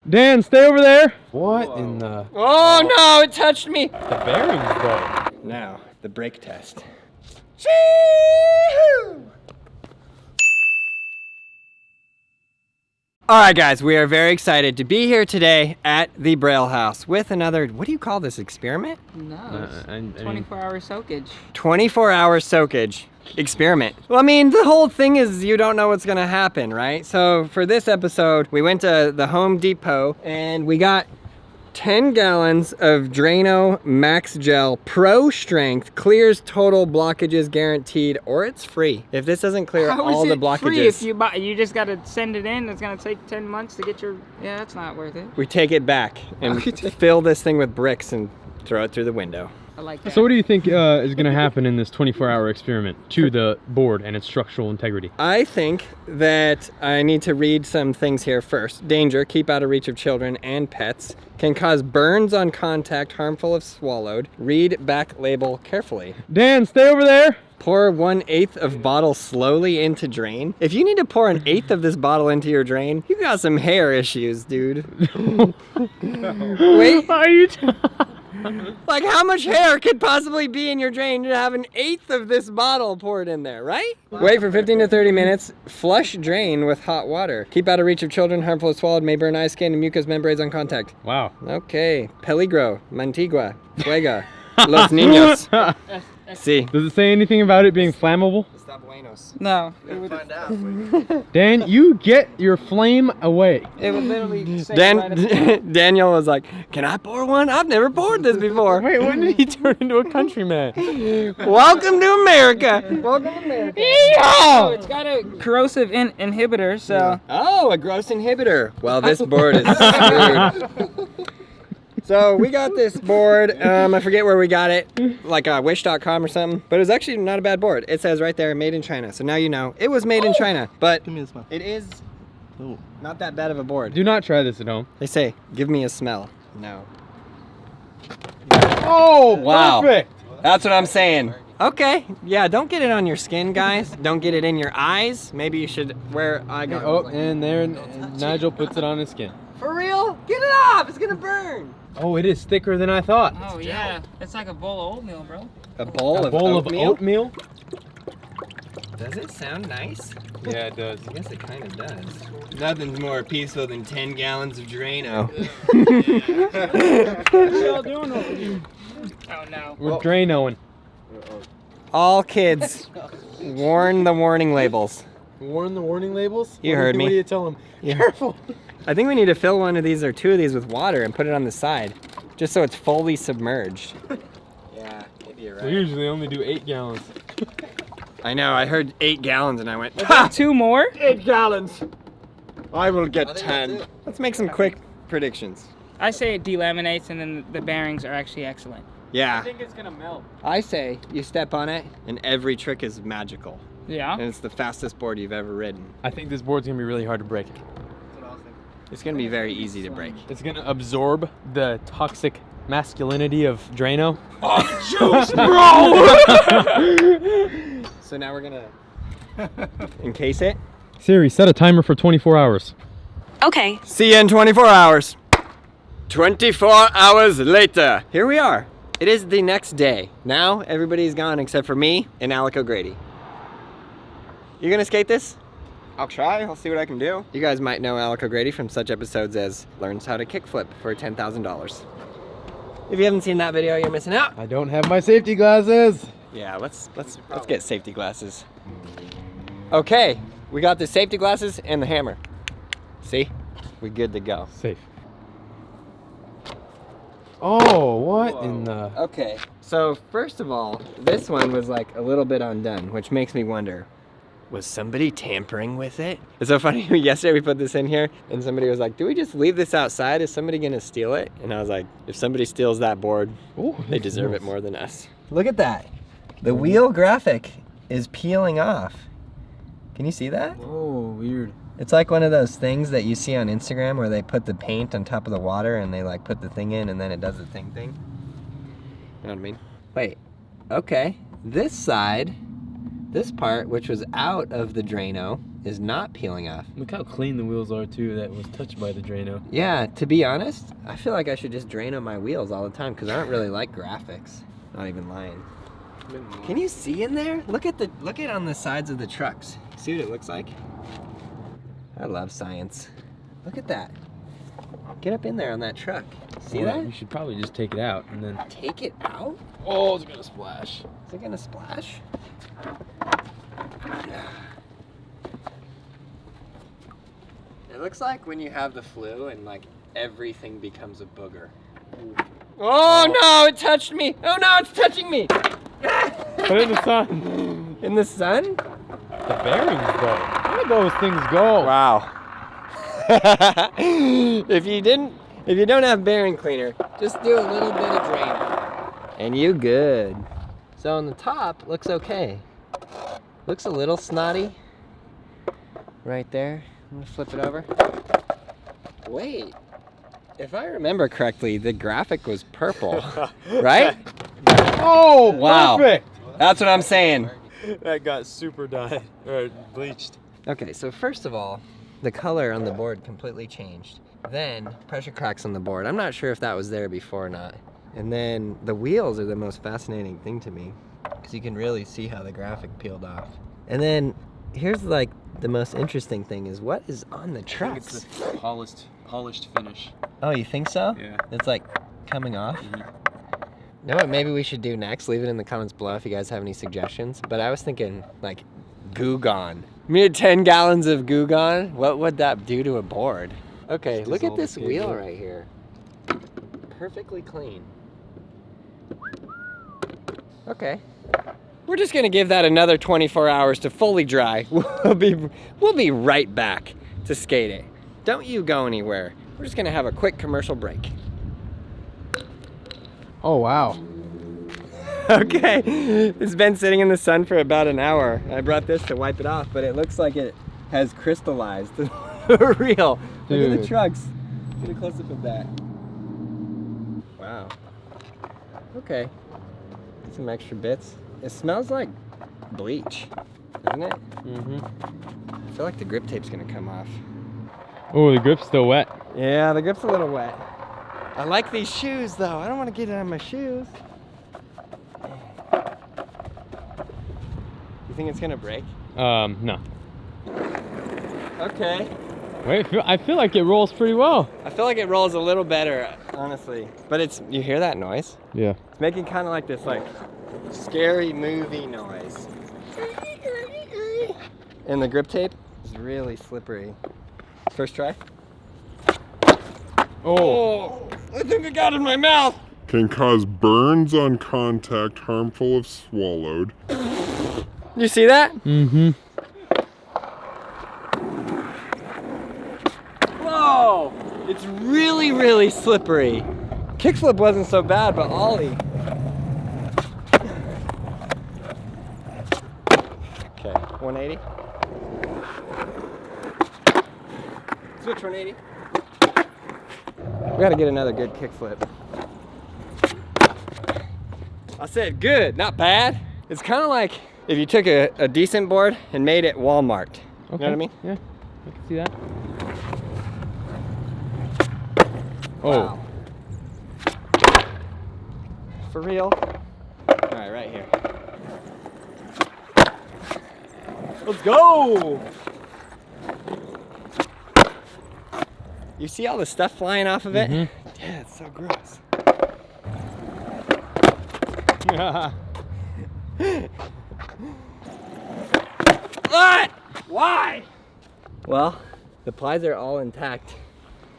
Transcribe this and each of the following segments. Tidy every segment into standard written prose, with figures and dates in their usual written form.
Dan, stay over there. What in the... Oh no, it touched me. The bearings though. Now, the brake test. Alright guys, we are very excited to be here today at the Braille house with another, what do you call this, experiment? No, 24-hour soakage. 24-hour soakage experiment. Well, I mean, the whole thing is you don't know what's gonna happen, right? So for this episode, we went to the Home Depot and we got 10 gallons of Drano Max Gel Pro Strength, clears total blockages guaranteed, or it's free. If this doesn't clear all the blockages. Free if you buy, you just gotta send it in. It's gonna take 10 months to get your, yeah, that's not worth it. We take it back and fill this thing with bricks and throw it through the window. I like that. So what do you think is going to happen in this 24-hour experiment to the board and its structural integrity? I think that I need to read some things here first. Danger, keep out of reach of children and pets. Can cause burns on contact, harmful if swallowed. Read back label carefully. Dan, stay over there. Pour 1/8 of bottle slowly into drain. If you need to pour 1/8 of this bottle into your drain, you got some hair issues, dude. Wait. Are you... Like, how much hair could possibly be in your drain to have 1/8 of this bottle poured in there, right? Wait for 15 to 30 minutes. Flush drain with hot water. Keep out of reach of children. Harmful if swallowed. May burn eye, skin, and mucous membranes on contact. Wow. Okay. Peligro. Mantigua. Fuega. Los niños. See. Does it say anything about it being flammable? Está buenos. No. It would find out. Dan, you get your flame away. It would literally say right up Daniel was like, can I pour one? I've never poured this before. Wait, when did he turn into a countryman? Welcome to America. Welcome to America. Oh, it's got a corrosive inhibitor, so. Oh, a gross inhibitor. Well, this board is screwed. So we got this board, I forget where we got it, like wish.com or something, but it was actually not a bad board. It says right there, made in China. So now you know, it was made in China, but it is not that bad of a board. Do not try this at home. They say, give me a smell. No. Oh, wow. Perfect. That's what I'm saying. Okay, yeah, don't get it on your skin, guys. Don't get it in your eyes. Maybe you should wear eye goggles. Oh, and there Nigel puts it on his skin. For real? Get it off, it's gonna burn. Oh, it is thicker than I thought. Oh yeah, it's like a bowl of oatmeal, bro. A bowl of oatmeal? Does it sound nice? Yeah, it does. I guess it kind of does. Nothing's more peaceful than 10 gallons of Drano. What are y'all doing over here? Oh no. We're Drainoing. All kids, warn the warning labels. Warn the warning labels? You heard me. What do you tell them? Careful. I think we need to fill one of these or two of these with water and put it on the side, just so it's fully submerged. Yeah, maybe you're right. We usually only do 8 gallons. I know, I heard 8 gallons and I went, Ha! 2 more? 8 gallons. I will get 10. Let's make some quick predictions. I say it delaminates and then the bearings are actually excellent. Yeah. I think it's gonna melt. I say you step on it and every trick is magical. Yeah? And it's the fastest board you've ever ridden. I think this board's gonna be really hard to break. It's gonna be very easy to break. It's gonna absorb the toxic masculinity of Drano. Oh, juice, bro! So now we're gonna encase it. Siri, set a timer for 24 hours. Okay. See you in 24 hours. 24 hours later. Here we are. It is the next day. Now everybody's gone except for me and Alec O'Grady. You gonna skate this? I'll try, I'll see what I can do. You guys might know Alec O'Grady from such episodes as Learns How to Kickflip for $10,000. If you haven't seen that video, you're missing out. I don't have my safety glasses. Yeah, let's get safety glasses. Okay, we got the safety glasses and the hammer. See? We good to go. Safe. Oh, what in the... Okay, so first of all, this one was like a little bit undone, which makes me wonder, was somebody tampering with it? It's so funny, yesterday we put this in here and somebody was like, do we just leave this outside? Is somebody gonna steal it? And I was like, if somebody steals that board, they deserve it more than us. Look at that. The wheel graphic is peeling off. Can you see that? Oh, weird. It's like one of those things that you see on Instagram where they put the paint on top of the water and they like put the thing in and then it does the thing. You know what I mean? Wait, okay. This side, this part, which was out of the Drano, is not peeling off. Look how clean the wheels are too. That was touched by the Drano. Yeah, to be honest, I feel like I should just Drano my wheels all the time because I don't really like graphics. Not even lying. Can you see in there? Look at on the sides of the trucks. See what it looks like? I love science. Look at that. Get up in there on that truck. See that? You should probably just take it out and then. Take it out? Oh, it's gonna splash. Is it gonna splash? It looks like when you have the flu and like everything becomes a booger. Oh no, it touched me! Oh no, it's touching me! Put it in the sun. In the sun? The bearings go. Where do those things go? Wow. If you don't have bearing cleaner, just do a little bit of Draino. And you good. So on the top, looks okay. Looks a little snotty. Right there. I'm gonna flip it over. Wait. If I remember correctly, the graphic was purple, right? Oh, Wow. perfect. That's what I'm saying. That got super dyed or bleached. Okay, so first of all, the color on the board completely changed. Then pressure cracks on the board. I'm not sure if that was there before or not. And then the wheels are the most fascinating thing to me because you can really see how the graphic peeled off. And then here's like the most interesting thing is what is on the trucks? It's the polished finish. Oh, you think so? Yeah. It's like coming off? Mhm. You know what maybe we should do next? Leave it in the comments below if you guys have any suggestions. But I was thinking like Goo Gone. We had 10 gallons of Goo Gone. What would that do to a board? Okay, Just look at dissolve the this wheel cable. right here. Perfectly clean. Okay. We're just gonna give that another 24 hours to fully dry. We'll be right back to skate it. Don't you go anywhere. We're just gonna have a quick commercial break. Oh, wow. Okay, it's been sitting in the sun for about an hour. I brought this to wipe it off, but it looks like it has crystallized. Real. Look at the Dude. trucks. Get a close up of that. Wow. Okay. Some extra bits. It smells like bleach, doesn't it? Mm-hmm. I feel like the grip tape's gonna come off. Oh, the grip's still wet. Yeah, the grip's a little wet. I like these shoes though. I don't want to get it on my shoes. You think it's gonna break? No. Okay. Wait, I feel like it rolls pretty well. I feel like it rolls a little better, honestly. But you hear that noise? Yeah. It's making kind of like this like scary movie noise. And the grip tape is really slippery. First try. Oh. I think I got it in my mouth. Can cause burns on contact harmful if swallowed. You see that? Mm-hmm. Whoa! It's really, really slippery. Kickflip wasn't so bad, but ollie. Okay, 180. Switch 180. We gotta get another good kickflip. I said good, not bad. It's kind of like if you took a decent board and made it Walmart. Okay. You know what I mean? Yeah, I can see that. Oh. Wow. For real? All right here. Let's go! You see all the stuff flying off of it? Mhm. Yeah, it's so gross. What? Why? Well, the plies are all intact.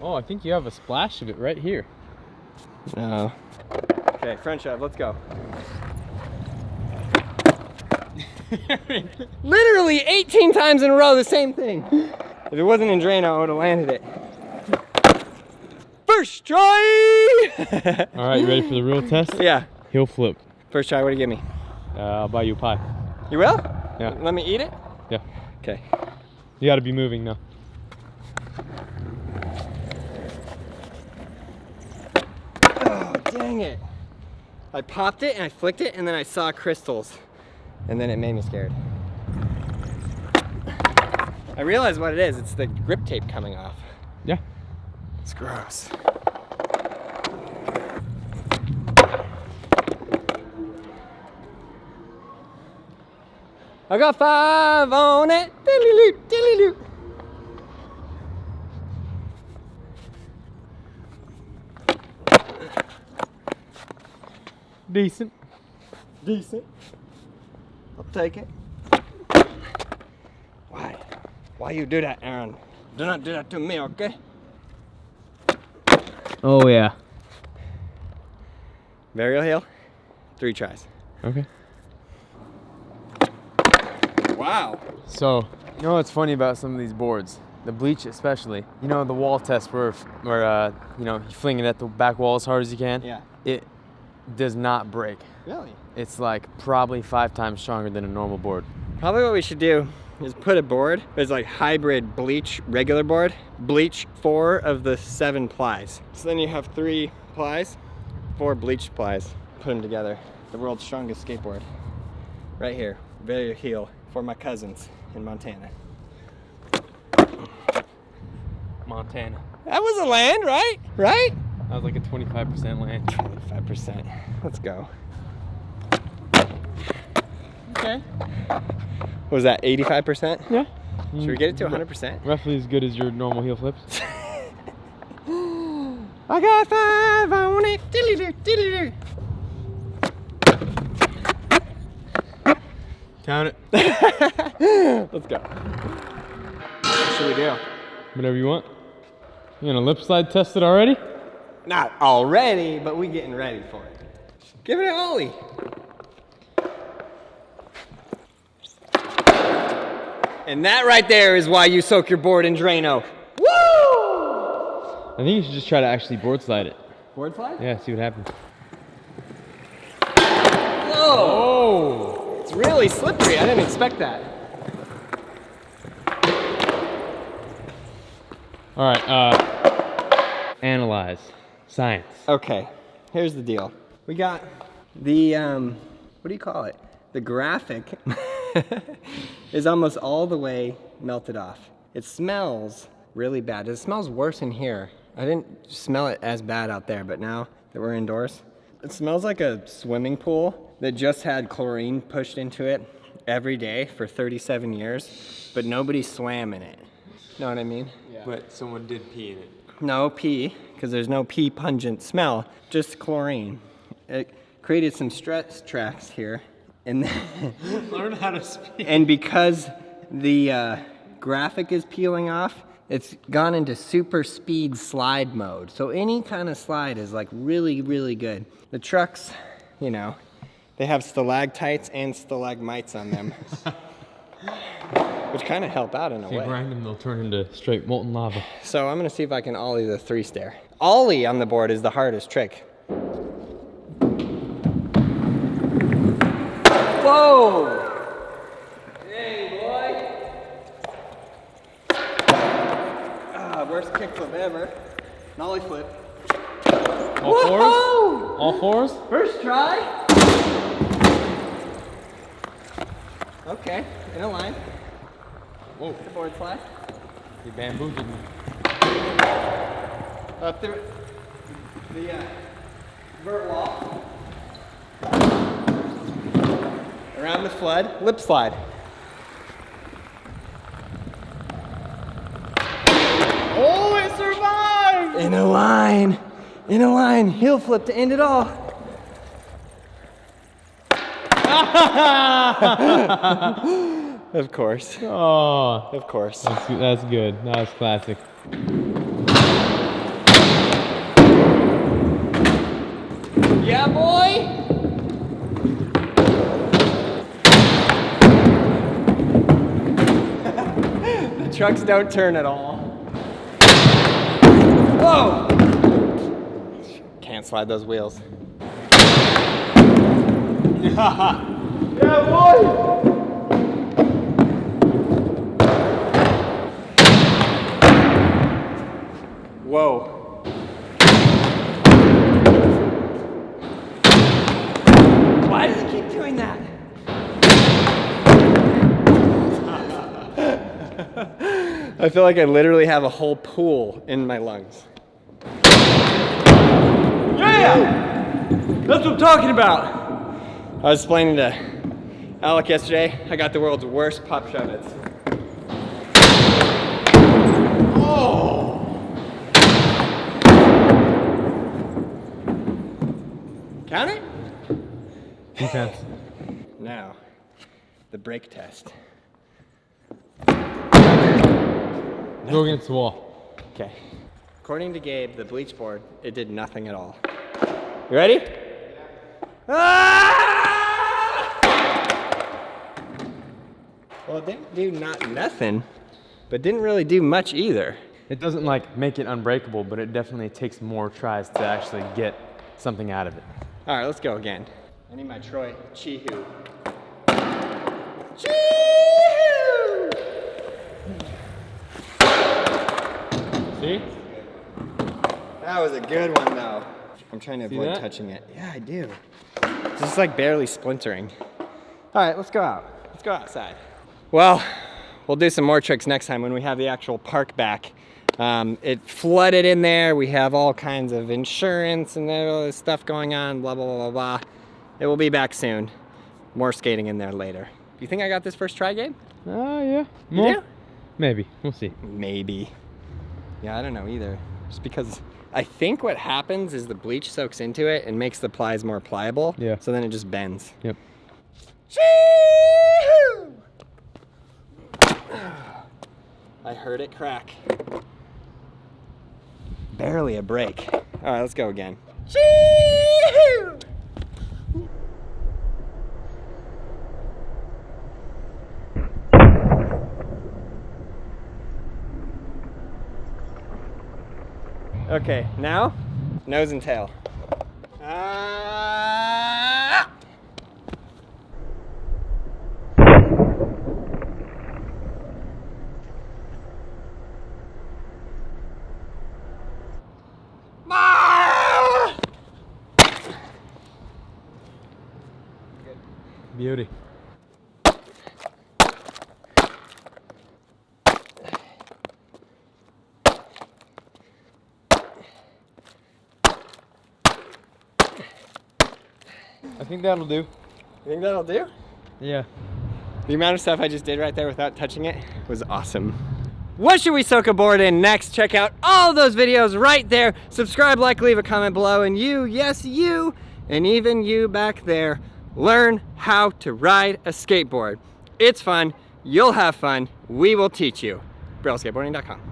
Oh, I think you have a splash of it right here. No. Okay, front shove, let's go. Literally 18 times in a row, the same thing. If it wasn't in Drano, I would have landed it. First try! All right, you ready for the real test? Yeah. Heel flip. First try, what do you give me? I'll buy you a pie. You will? Yeah. Let me eat it? Yeah. Okay. You got to be moving now. Oh, dang it. I popped it and I flicked it and then I saw crystals. And then it made me scared. I realize what it is. It's the grip tape coming off. Yeah. It's gross. I got 5 on it. Diddly-loo, diddly-loo. Decent. Decent. I'll take it. Why? Why you do that, Aaron? Do not do that to me, okay? Oh yeah. Burial hill, 3 tries. Okay. Wow. So, you know what's funny about some of these boards? The bleach especially. You know the wall test where you know, you fling it at the back wall as hard as you can? Yeah. It does not break. Really? It's like probably 5 times stronger than a normal board. Probably what we should do is put a board that's like hybrid bleach regular board, bleach 4 of the 7 plies. So then you have 3 plies, 4 bleached plies. Put them together. The world's strongest skateboard. Right here, very heel for my cousins in Montana. Montana. That was a land, right? Right? That was like a 25% land. 25%. Let's go. Okay. What was that, 85%? Yeah. Should we get it to 100%? Roughly as good as your normal heel flips. I got 5 on it. Diddly-doo, diddly-doo. Count it. Let's go. What should we do? Whatever you want. You gonna lip slide test it already? Not already, but we getting ready for it. Give it an ollie. And that right there is why you soak your board in Drano. Woo! I think you should just try to actually board slide it. Board slide? Yeah, see what happens. Whoa! It's really slippery. I didn't expect that. All right, analyze. Science. Okay, here's the deal. We got the, what do you call it? The graphic is almost all the way melted off. It smells really bad. It smells worse in here. I didn't smell it as bad out there, but now that we're indoors, it smells like a swimming pool that just had chlorine pushed into it every day for 37 years, but nobody swam in it. Know what I mean? Yeah. But someone did pee in it. No pee, because there's no pee pungent smell, just chlorine. It created some stress tracks here. And Learn how to speak. And because the graphic is peeling off, it's gone into super speed slide mode. So any kind of slide is like really, really good. The trucks, you know, they have stalactites and stalagmites on them, which kind of help out in a If you way. grind them, they'll turn into straight molten lava. So I'm gonna see if I can ollie the 3-stair. Ollie on the board is the hardest trick. Whoa! Dang, boy! Worst kickflip ever. Nollie flip. All fours? Whoa! All fours? First try. Okay, in a line. Whoa. The board slide. You bamboozled me. Up the vert wall. Around the flood, lip slide. Oh, it survived! In a line, heel flip to end it all. Of course, Oh, of course. that's good. That's classic. Yeah, boy! The trucks don't turn at all. Whoa! Can't slide those wheels. Yeah, boy! Whoa. Why does it keep doing that? I feel like I literally have a whole pool in my lungs. Yeah! That's what I'm talking about. I was explaining to Alec yesterday, I got the world's worst pop shove-its. Oh! Count it? Defense. Now, the brake test. Go against the wall. Okay. According to Gabe, the bleach board, it did nothing at all. You ready? Ah! Well, it didn't do nothing, but didn't really do much either. It doesn't like make it unbreakable, but it definitely takes more tries to actually get something out of it. All right, let's go again. I need my Troy Chihu. Chihu! See? That was a good one though. I'm trying to avoid touching it. Yeah, I do. It's just like barely splintering. All right, let's go out. Let's go outside. Well, we'll do some more tricks next time when we have the actual park back. It flooded in there. We have all kinds of insurance and all this stuff going on, blah, blah, blah, blah, blah. It will be back soon. More skating in there later. Do you think I got this first try, Gabe? Yeah. You do? Maybe. We'll see. Maybe. Yeah, I don't know either. Just because I think what happens is the bleach soaks into it and makes the plies more pliable. Yeah. So then it just bends. Yep. I heard it crack. Barely a break. All right, let's go again. Okay, now, nose and tail. Beauty. I think that'll do. You think that'll do? Yeah. The amount of stuff I just did right there without touching it was awesome. What should we soak a board in next? Check out all those videos right there. Subscribe, like, leave a comment below, and you, yes you, and even you back there, learn how to ride a skateboard. It's fun, you'll have fun, we will teach you. BrailleSkateboarding.com.